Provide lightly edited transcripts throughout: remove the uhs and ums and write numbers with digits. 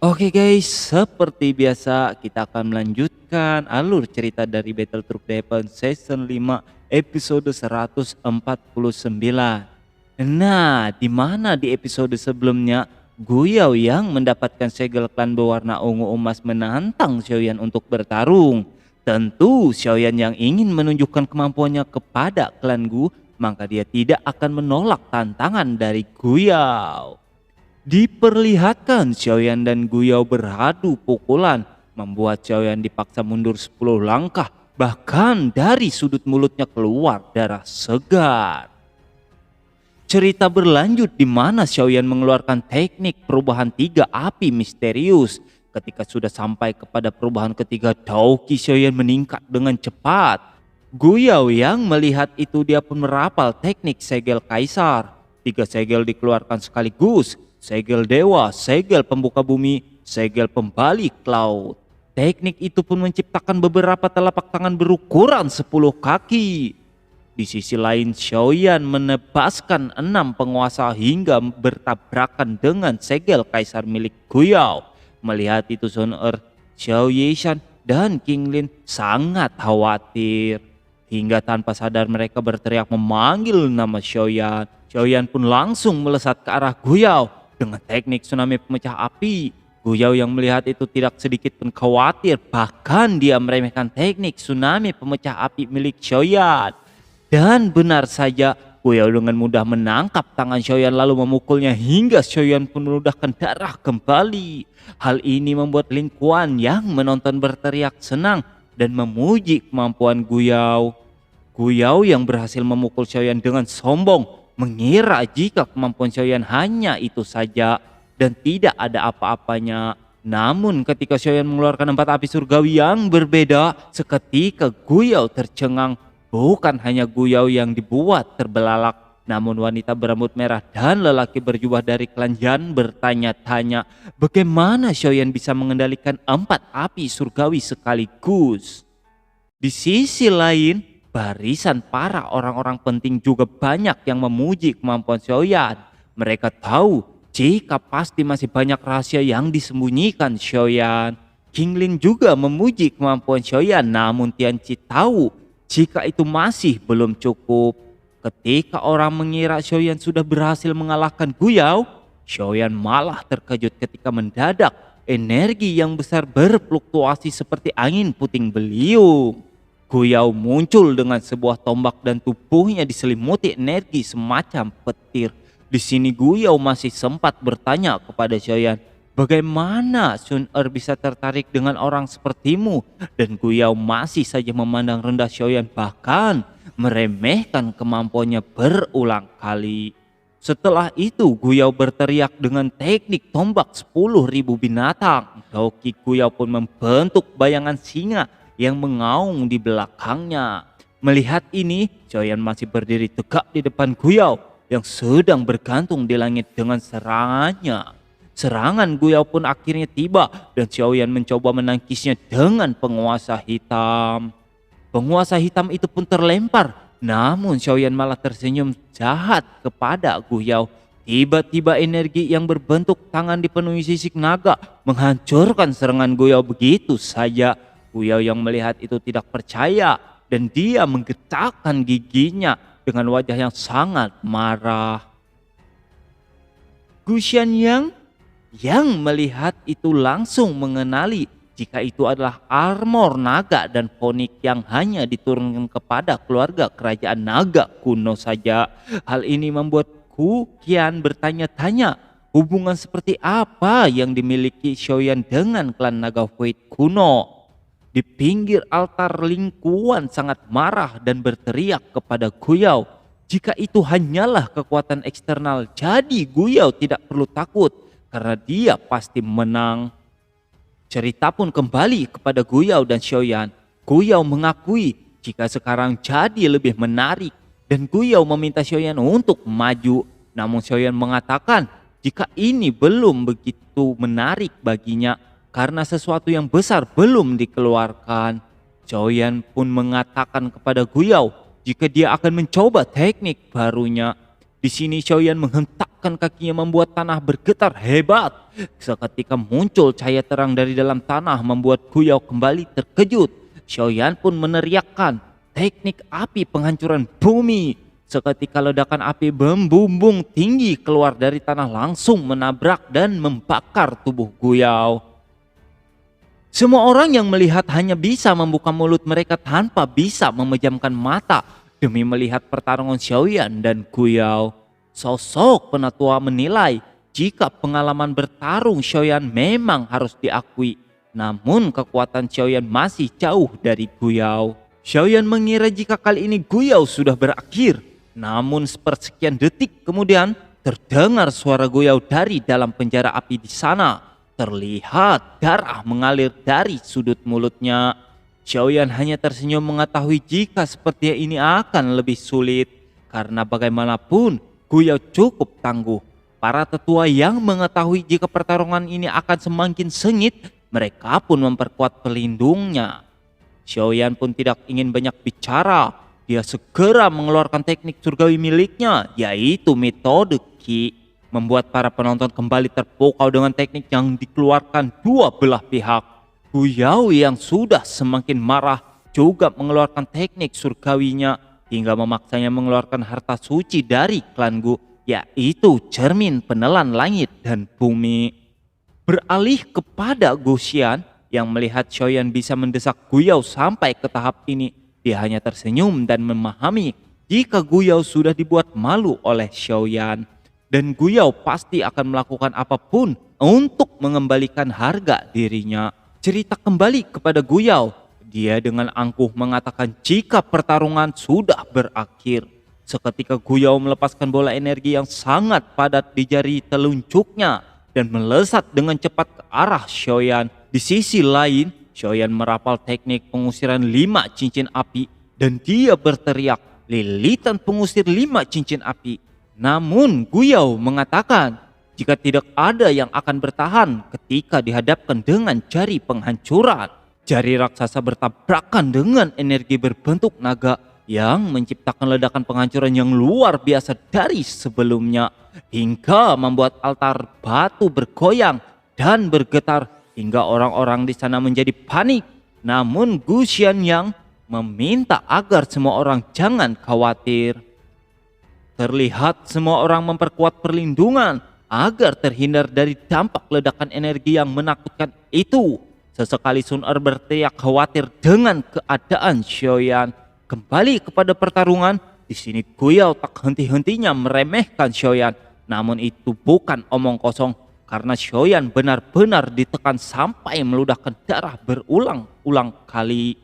Oke guys, seperti biasa kita akan melanjutkan alur cerita dari Battle Truck Depan Season 5 episode 149. Nah, di mana di episode sebelumnya Guyao yang mendapatkan segel klan berwarna ungu emas menantang Xiaoyan untuk bertarung. Tentu Xiaoyan yang ingin menunjukkan kemampuannya kepada klan Gu, maka dia tidak akan menolak tantangan dari Guyao. Diperlihatkan Xiaoyan dan Guyao beradu pukulan, membuat Xiaoyan dipaksa mundur 10 langkah, bahkan dari sudut mulutnya keluar darah segar. Cerita berlanjut di mana Xiaoyan mengeluarkan teknik perubahan tiga api misterius. Ketika sudah sampai kepada perubahan ketiga, Daoki Xiaoyan meningkat dengan cepat. Guyao yang melihat itu dia pun merapal teknik segel kaisar. Tiga segel dikeluarkan sekaligus, segel dewa, segel pembuka bumi, segel pembalik laut. Teknik itu pun menciptakan beberapa telapak tangan berukuran 10 kaki. Di sisi lain Xiaoyan menebaskan 6 penguasa hingga bertabrakan dengan segel kaisar milik Guyao. Melihat itu Sun Er, Xiao Yishan dan King Lin sangat khawatir. Hingga tanpa sadar mereka berteriak memanggil nama Xiaoyan. Xiaoyan pun langsung melesat ke arah Guyao dengan teknik tsunami pemecah api. Guyao yang melihat itu tidak sedikit pun khawatir, bahkan dia meremehkan teknik tsunami pemecah api milik Xiaoyan. Dan benar saja, Guyao dengan mudah menangkap tangan Xiaoyan lalu memukulnya hingga Xiaoyan pun menudahkan darah kembali. Hal ini membuat Lin Kuan yang menonton berteriak senang dan memuji kemampuan Guyao. Guyao yang berhasil memukul Xiaoyan dengan sombong, mengira jika kemampuan Xiaoyan hanya itu saja dan tidak ada apa-apanya. Namun ketika Xiaoyan mengeluarkan 4 api surgawi yang berbeda, seketika Guyao tercengang. Bukan hanya Guyao yang dibuat terbelalak, namun wanita berambut merah dan lelaki berjubah dari klan Yan bertanya-tanya bagaimana Xiaoyan bisa mengendalikan 4 api surgawi sekaligus. Di sisi lain, barisan para orang-orang penting juga banyak yang memuji kemampuan Xiaoyan. Mereka tahu jika pasti masih banyak rahasia yang disembunyikan Xiaoyan. King Lin juga memuji kemampuan Xiaoyan, namun Tianqi tahu jika itu masih belum cukup. Ketika orang mengira Xiaoyan sudah berhasil mengalahkan Guyao, Xiaoyan malah terkejut ketika mendadak energi yang besar berfluktuasi seperti angin puting beliung. Guyao muncul dengan sebuah tombak dan tubuhnya diselimuti energi semacam petir. Di sini Guyao masih sempat bertanya kepada Xiaoyan, bagaimana Sun Er bisa tertarik dengan orang sepertimu? Dan Guyao masih saja memandang rendah Xiaoyan, bahkan meremehkan kemampuannya berulang kali. Setelah itu Guyao berteriak dengan teknik tombak 10.000 binatang. Daoki Guyao pun membentuk bayangan singa yang mengaung di belakangnya. Melihat ini, Xiaoyan masih berdiri tegak di depan Guyao yang sedang bergantung di langit dengan serangannya. Serangan Guyao pun akhirnya tiba dan Xiaoyan mencoba menangkisnya dengan penguasa hitam. Penguasa hitam itu pun terlempar, namun Xiaoyan malah tersenyum jahat kepada Guyao. Tiba-tiba energi yang berbentuk tangan dipenuhi sisik naga menghancurkan serangan Guyao begitu saja. Guyao yang melihat itu tidak percaya dan dia menggetakkan giginya dengan wajah yang sangat marah. Gu Xianyang yang melihat itu langsung mengenali jika itu adalah armor naga dan fonik yang hanya diturunkan kepada keluarga kerajaan naga kuno saja. Hal ini membuat Gu Qian bertanya-tanya hubungan seperti apa yang dimiliki Xiaoyan dengan klan naga Void kuno. Di pinggir altar Lin Kuan sangat marah dan berteriak kepada Guyao, jika itu hanyalah kekuatan eksternal, jadi Guyao tidak perlu takut karena dia pasti menang. Cerita pun kembali kepada Guyao dan Xiaoyan. Guyao mengakui jika sekarang jadi lebih menarik dan Guyao meminta Xiaoyan untuk maju. Namun Xiaoyan mengatakan jika ini belum begitu menarik baginya karena sesuatu yang besar belum dikeluarkan. Xiaoyan pun mengatakan kepada Guyao jika dia akan mencoba teknik barunya. Di sini Xiaoyan menghentakkan kakinya membuat tanah bergetar hebat. Seketika muncul cahaya terang dari dalam tanah membuat Guyao kembali terkejut. Xiaoyan pun meneriakkan teknik api penghancuran bumi. Seketika ledakan api membumbung tinggi keluar dari tanah langsung menabrak dan membakar tubuh Guyao. Semua orang yang melihat hanya bisa membuka mulut mereka tanpa bisa memejamkan mata demi melihat pertarungan Xiaoyan dan Guyao. Sosok penatua menilai jika pengalaman bertarung Xiaoyan memang harus diakui, namun kekuatan Xiaoyan masih jauh dari Guyao. Xiaoyan mengira jika kali ini Guyao sudah berakhir, namun sepersekian detik kemudian terdengar suara Guyao dari dalam penjara api di sana. Terlihat darah mengalir dari sudut mulutnya. Xiaoyan hanya tersenyum mengetahui jika sepertinya ini akan lebih sulit. Karena bagaimanapun Guyao cukup tangguh. Para tetua yang mengetahui jika pertarungan ini akan semakin sengit, mereka pun memperkuat pelindungnya. Xiaoyan pun tidak ingin banyak bicara. Dia segera mengeluarkan teknik surgawi miliknya, yaitu metode Qi. Membuat para penonton kembali terpukau dengan teknik yang dikeluarkan dua belah pihak. Guyao yang sudah semakin marah juga mengeluarkan teknik surgawinya hingga memaksanya mengeluarkan harta suci dari klan Gu, yaitu cermin penelan langit dan bumi. Beralih kepada Gu Xian yang melihat Xiaoyan bisa mendesak Guyao sampai ke tahap ini, dia hanya tersenyum dan memahami jika Guyao sudah dibuat malu oleh Xiaoyan. Dan Guyao pasti akan melakukan apapun untuk mengembalikan harga dirinya. Cerita kembali kepada Guyao. Dia dengan angkuh mengatakan jika pertarungan sudah berakhir. Seketika Guyao melepaskan bola energi yang sangat padat di jari telunjuknya dan melesat dengan cepat ke arah Xiaoyan. Di sisi lain, Xiaoyan merapal teknik pengusiran 5 cincin api dan dia berteriak, "Lilitan pengusir 5 cincin api." Namun Guyao mengatakan jika tidak ada yang akan bertahan ketika dihadapkan dengan jari penghancuran. Jari raksasa bertabrakan dengan energi berbentuk naga yang menciptakan ledakan penghancuran yang luar biasa dari sebelumnya. Hingga membuat altar batu bergoyang dan bergetar hingga orang-orang di sana menjadi panik. Namun Gu Xianyang meminta agar semua orang jangan khawatir. Terlihat semua orang memperkuat perlindungan agar terhindar dari dampak ledakan energi yang menakutkan itu. Sesekali Sun Er berteriak khawatir dengan keadaan Xiaoyan. Kembali kepada pertarungan, di sini Guyao tak henti-hentinya meremehkan Xiaoyan. Namun itu bukan omong kosong karena Xiaoyan benar-benar ditekan sampai meludahkan darah berulang-ulang kali.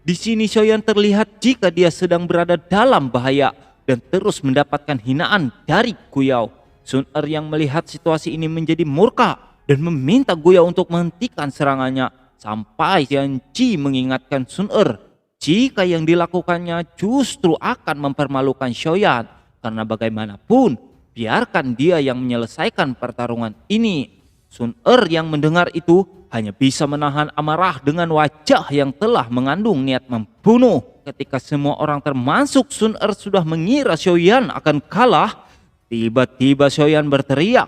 Di sini Xiaoyan terlihat jika dia sedang berada dalam bahaya dan terus mendapatkan hinaan dari Guyao. Sun Er yang melihat situasi ini menjadi murka dan meminta Guyao untuk menghentikan serangannya. Sampai Xian Qi mengingatkan Sun Er jika yang dilakukannya justru akan mempermalukan Xiaoyan. Karena bagaimanapun biarkan dia yang menyelesaikan pertarungan ini. Sun Er yang mendengar itu hanya bisa menahan amarah dengan wajah yang telah mengandung niat membunuh. Ketika semua orang termasuk Sun Er sudah mengira Xiaoyan akan kalah, tiba-tiba Xiaoyan berteriak,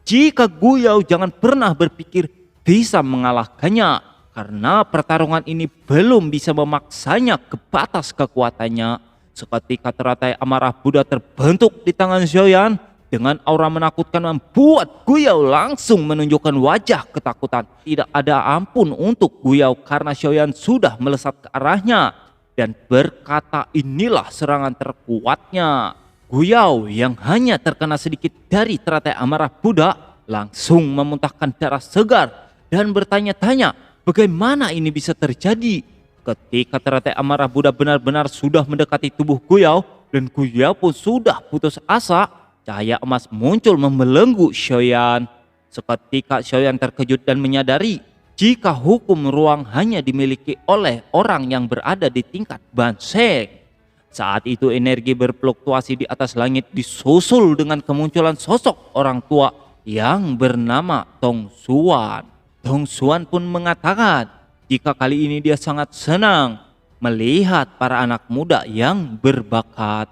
jika Guyao jangan pernah berpikir bisa mengalahkannya, karena pertarungan ini belum bisa memaksanya ke batas kekuatannya. Seketika teratai amarah Buddha terbentuk di tangan Xiaoyan dengan aura menakutkan membuat Guyao langsung menunjukkan wajah ketakutan. Tidak ada ampun untuk Guyao karena Xiaoyan sudah melesat ke arahnya dan berkata inilah serangan terkuatnya. Guyao yang hanya terkena sedikit dari teratai amarah Buddha langsung memuntahkan darah segar dan bertanya-tanya bagaimana ini bisa terjadi. Ketika teratai amarah Buddha benar-benar sudah mendekati tubuh Guyao dan Guyao pun sudah putus asa, cahaya emas muncul membelenggu Xiaoyan. Seketika Xiaoyan terkejut dan menyadari jika hukum ruang hanya dimiliki oleh orang yang berada di tingkat Banseng. Saat itu energi berfluktuasi di atas langit disusul dengan kemunculan sosok orang tua yang bernama Tong Xuan. Tong Xuan pun mengatakan jika kali ini dia sangat senang melihat para anak muda yang berbakat.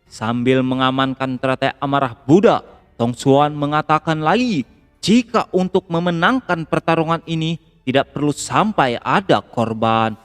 Sambil mengamankan teratai amarah Buddha, Tong Xuan mengatakan lagi, jika untuk memenangkan pertarungan ini tidak perlu sampai ada korban.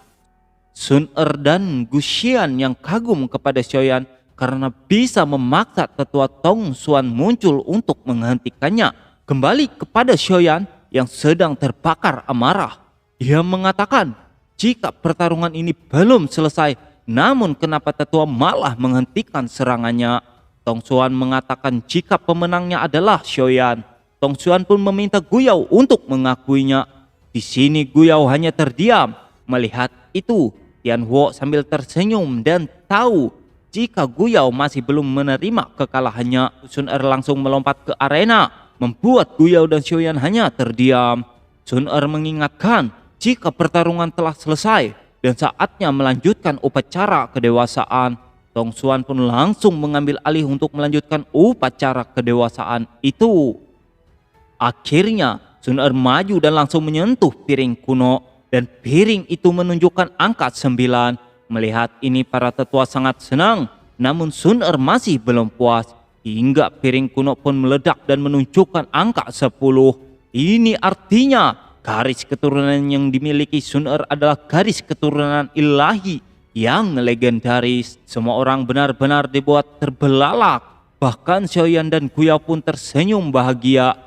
Sun Er dan Gu Xian yang kagum kepada Xiaoyan karena bisa memaksa tetua Tong Xuan muncul untuk menghentikannya, kembali kepada Xiaoyan yang sedang terbakar amarah. Dia mengatakan, jika pertarungan ini belum selesai, namun kenapa tetua malah menghentikan serangannya? Tong Xuan mengatakan jika pemenangnya adalah Xiaoyan. Tong Xuan pun meminta Guyao untuk mengakuinya. Di sini Guyao hanya terdiam. Melihat itu, Tian Huo sambil tersenyum dan tahu jika Guyao masih belum menerima kekalahannya. Sun Er langsung melompat ke arena, membuat Guyao dan Xiaoyan hanya terdiam. Sun Er mengingatkan jika pertarungan telah selesai dan saatnya melanjutkan upacara kedewasaan. Tong Xuan pun langsung mengambil alih untuk melanjutkan upacara kedewasaan itu. Akhirnya Sun Er maju dan langsung menyentuh piring kuno dan piring itu menunjukkan angka 9. Melihat ini para tetua sangat senang, namun Sun Er masih belum puas hingga piring kuno pun meledak dan menunjukkan angka 10. Ini artinya garis keturunan yang dimiliki Sun Er adalah garis keturunan ilahi yang legendaris. Semua orang benar-benar dibuat terbelalak. Bahkan Xiaoyan dan Guyao pun tersenyum bahagia.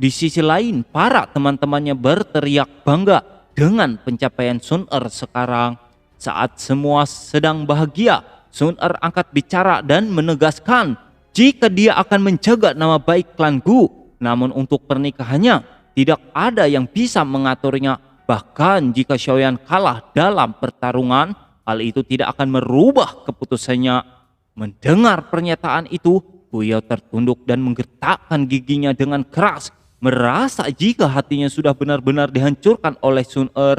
Di sisi lain, para teman-temannya berteriak bangga dengan pencapaian Sun Er sekarang. Saat semua sedang bahagia, Sun Er angkat bicara dan menegaskan jika dia akan menjaga nama baik klan Gu. Namun untuk pernikahannya, tidak ada yang bisa mengaturnya. Bahkan jika Xiaoyan kalah dalam pertarungan, hal itu tidak akan merubah keputusannya. Mendengar pernyataan itu, Guyao tertunduk dan menggertakkan giginya dengan keras. Merasa jika hatinya sudah benar-benar dihancurkan oleh Sun Er.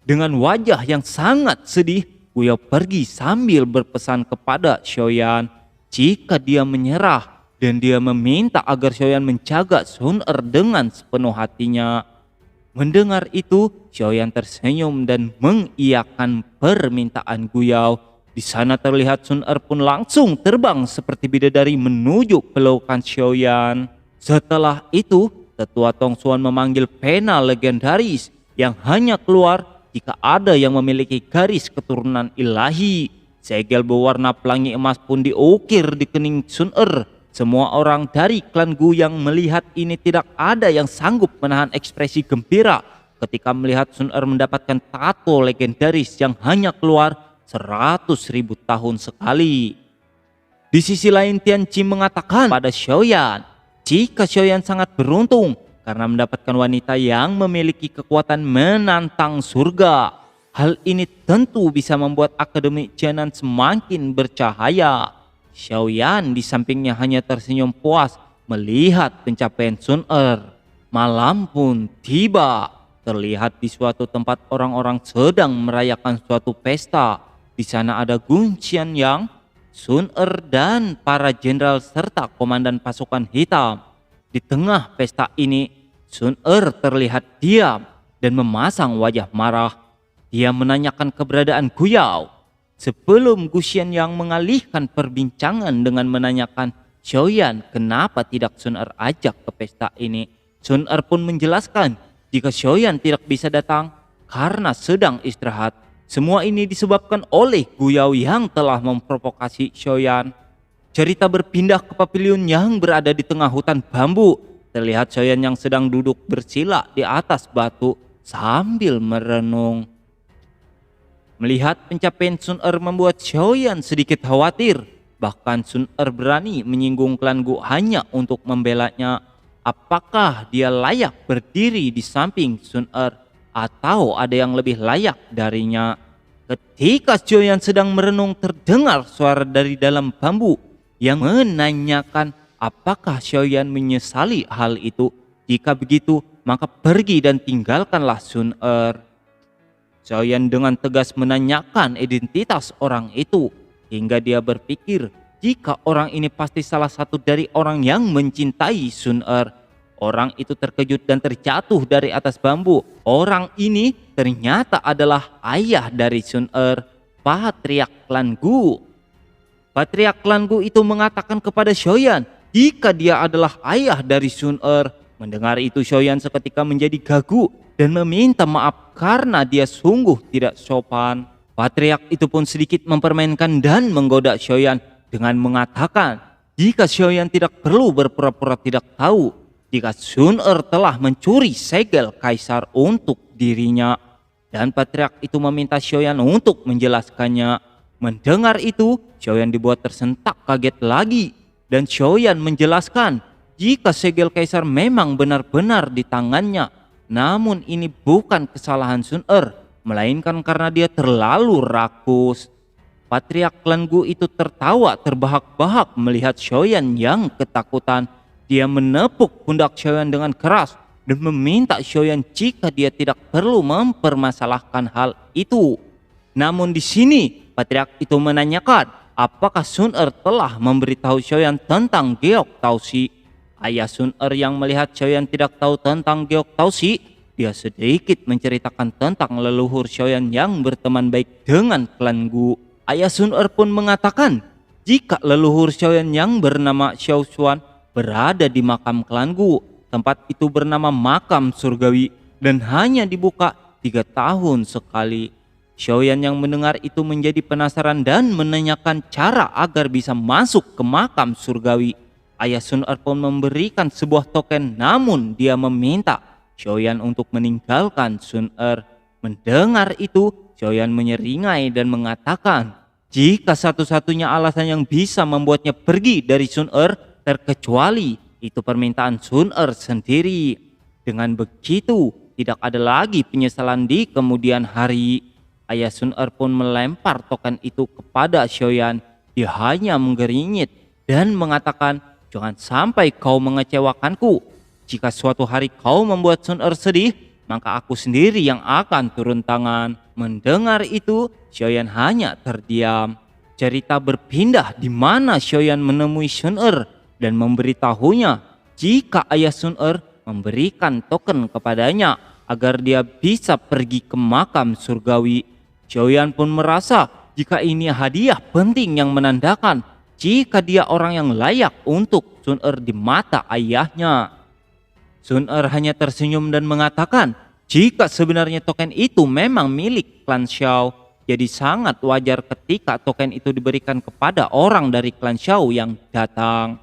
Dengan wajah yang sangat sedih, Guyao pergi sambil berpesan kepada Xiaoyan jika dia menyerah. Dan dia meminta agar Xiaoyan menjaga Sun Er dengan sepenuh hatinya. Mendengar itu, Xiaoyan tersenyum dan mengiyakan permintaan Guyao. Di sana terlihat Sun Er pun langsung terbang seperti bidadari menuju pelukan Xiaoyan. Setelah itu, tetua Tong Xuan memanggil pena legendaris yang hanya keluar jika ada yang memiliki garis keturunan ilahi. Segel berwarna pelangi emas pun diukir di kening Sun Er. Semua orang dari klan Gu yang melihat ini tidak ada yang sanggup menahan ekspresi gembira ketika melihat Sun Er mendapatkan tato legendaris yang hanya keluar 100.000 tahun sekali. Di sisi lain, Tian Qi mengatakan pada Xiaoyan jika Xiaoyan sangat beruntung karena mendapatkan wanita yang memiliki kekuatan menantang surga. Hal ini tentu bisa membuat Akademi Jianan semakin bercahaya. Xiaoyan di sampingnya hanya tersenyum puas melihat pencapaian Sun Er. Malam pun tiba. Terlihat di suatu tempat orang-orang sedang merayakan suatu pesta. Di sana ada Gun Xianyang, Sun Er dan para jenderal serta komandan pasukan hitam. Di tengah pesta ini, Sun Er terlihat diam dan memasang wajah marah. Dia menanyakan keberadaan Guyao. Sebelum Gu Xianyang mengalihkan perbincangan dengan menanyakan Xiaoyan kenapa tidak Sun Er ajak ke pesta ini. Sun Er pun menjelaskan jika Xiaoyan tidak bisa datang karena sedang istirahat. Semua ini disebabkan oleh Guyao yang telah memprovokasi Xiaoyan. Cerita berpindah ke pavilion yang berada di tengah hutan bambu. Terlihat Xiaoyan yang sedang duduk bersila di atas batu sambil merenung. Melihat pencapaian Sun Er membuat Xiaoyan sedikit khawatir. Bahkan Sun Er berani menyinggung klan Gu hanya untuk membelanya. Apakah dia layak berdiri di samping Sun Er atau ada yang lebih layak darinya? Ketika Xiaoyan sedang merenung, terdengar suara dari dalam bambu yang menanyakan apakah Xiaoyan menyesali hal itu. Jika begitu, maka pergi dan tinggalkanlah Sun Er. Xiaoyan dengan tegas menanyakan identitas orang itu hingga dia berpikir jika orang ini pasti salah satu dari orang yang mencintai Sun Er. Orang itu terkejut dan terjatuh dari atas bambu. Orang ini ternyata adalah ayah dari Sun Er, patriark klan Gu. Patriark klan Gu itu mengatakan kepada Xiaoyan jika dia adalah ayah dari Sun Er. Mendengar itu Xiaoyan seketika menjadi gagu dan meminta maaf karena dia sungguh tidak sopan. Patriark itu pun sedikit mempermainkan dan menggoda Xiaoyan dengan mengatakan jika Xiaoyan tidak perlu berpura-pura tidak tahu jika Sun Er telah mencuri segel kaisar untuk dirinya. Dan Patriark itu meminta Xiaoyan untuk menjelaskannya. Mendengar itu, Xiaoyan dibuat tersentak kaget lagi. Dan Xiaoyan menjelaskan jika segel kaisar memang benar-benar di tangannya. Namun ini bukan kesalahan Sun Er, melainkan karena dia terlalu rakus. Patriark klan Gu itu tertawa terbahak-bahak melihat Xiaoyan yang ketakutan. Dia menepuk pundak Xiaoyan dengan keras dan meminta Xiaoyan jika dia tidak perlu mempermasalahkan hal itu. Namun di sini Patriark itu menanyakan apakah Sun Er telah memberitahu Xiaoyan tentang Geok Tausi. Ayah Sun Er yang melihat Xiaoyan tidak tahu tentang Geok Tausi, dia sedikit menceritakan tentang leluhur Xiaoyan yang berteman baik dengan klan Gu. Ayah Sun Er pun mengatakan jika leluhur Xiaoyan yang bernama Xiao Xuan berada di makam klan Gu. Tempat itu bernama makam surgawi dan hanya dibuka 3 tahun sekali. Xiaoyan yang mendengar itu menjadi penasaran dan menanyakan cara agar bisa masuk ke makam surgawi. Ayah Sun Er pun memberikan sebuah token namun dia meminta Xiaoyan untuk meninggalkan Sun Er. Mendengar itu, Xiaoyan menyeringai dan mengatakan jika satu-satunya alasan yang bisa membuatnya pergi dari Sun Er terkecuali itu permintaan Sun Er sendiri. Dengan begitu, tidak ada lagi penyesalan di kemudian hari. Ayah Sun Er pun melempar token itu kepada Xiaoyan. Dia hanya menggerinyit dan mengatakan, "Jangan sampai kau mengecewakanku. Jika suatu hari kau membuat Sun Er sedih, maka aku sendiri yang akan turun tangan." Mendengar itu, Xiaoyan hanya terdiam. Cerita berpindah di mana Xiaoyan menemui Sun Er dan memberitahunya jika ayah Sun Er memberikan token kepadanya agar dia bisa pergi ke makam surgawi. Xiaoyan pun merasa jika ini hadiah penting yang menandakan jika dia orang yang layak untuk Sun Er di mata ayahnya. Sun Er hanya tersenyum dan mengatakan jika sebenarnya token itu memang milik klan Xiao, jadi sangat wajar ketika token itu diberikan kepada orang dari klan Xiao yang datang.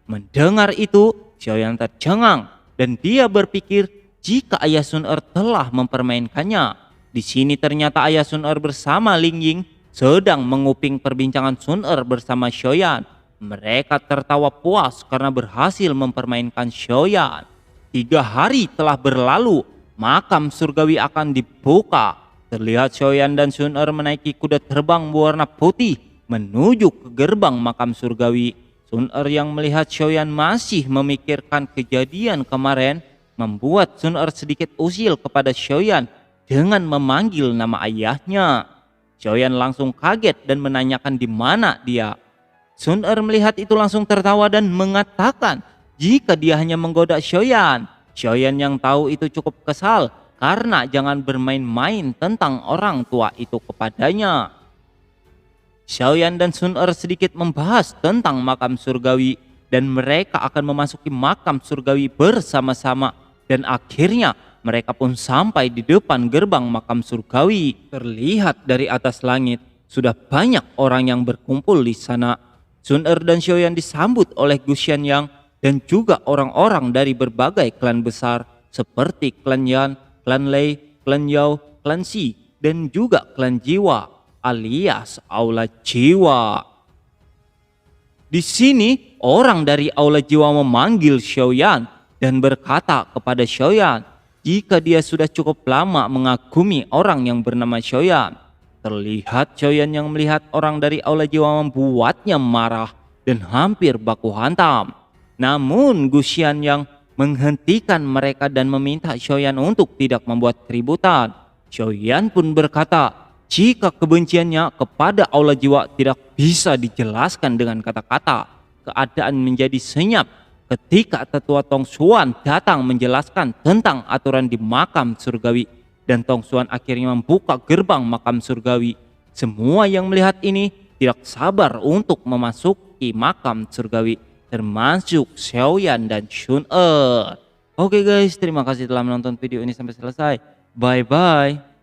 Mendengar itu, Xiaoyan tercengang dan dia berpikir jika ayah Sun Er telah mempermainkannya. Di sini ternyata ayah Sun Er bersama Ling Ying sedang menguping perbincangan Sun Er bersama Xiaoyan. Mereka tertawa puas karena berhasil mempermainkan Xiaoyan. 3 hari telah berlalu, makam surgawi akan dibuka. Terlihat Xiaoyan dan Sun Er menaiki kuda terbang berwarna putih menuju ke gerbang makam surgawi. Sun Er yang melihat Xiaoyan masih memikirkan kejadian kemarin membuat Sun Er sedikit usil kepada Xiaoyan dengan memanggil nama ayahnya. Xiaoyan langsung kaget dan menanyakan di mana dia. Sun Er melihat itu langsung tertawa dan mengatakan jika dia hanya menggoda Xiaoyan. Xiaoyan yang tahu itu cukup kesal karena jangan bermain-main tentang orang tua itu kepadanya. Xiaoyan dan Sun Er sedikit membahas tentang makam surgawi dan mereka akan memasuki makam surgawi bersama-sama dan akhirnya mereka pun sampai di depan gerbang makam surgawi. Terlihat dari atas langit sudah banyak orang yang berkumpul di sana. Sun Er dan Xiaoyan disambut oleh Gu Xianyang dan juga orang-orang dari berbagai klan besar seperti klan Yan, klan Lei, klan Yao, klan Xi dan juga klan Jiwa alias Aula Jiwa. Di sini orang dari Aula Jiwa memanggil Xiaoyan dan berkata kepada Xiaoyan jika dia sudah cukup lama mengagumi orang yang bernama Xiaoyan. Terlihat Xiaoyan yang melihat orang dari Aula Jiwa membuatnya marah dan hampir baku hantam. Namun Gu Xianyang menghentikan mereka dan meminta Xiaoyan untuk tidak membuat keributan. Xiaoyan pun berkata jika kebenciannya kepada Aula Jiwa tidak bisa dijelaskan dengan kata-kata. Keadaan menjadi senyap ketika tetua Tong Xuan datang menjelaskan tentang aturan di makam surgawi. Dan Tong Xuan akhirnya membuka gerbang makam surgawi. Semua yang melihat ini tidak sabar untuk memasuki makam surgawi termasuk Xiaoyan dan Shun-Er. Oke guys, terima kasih telah menonton video ini sampai selesai. Bye bye.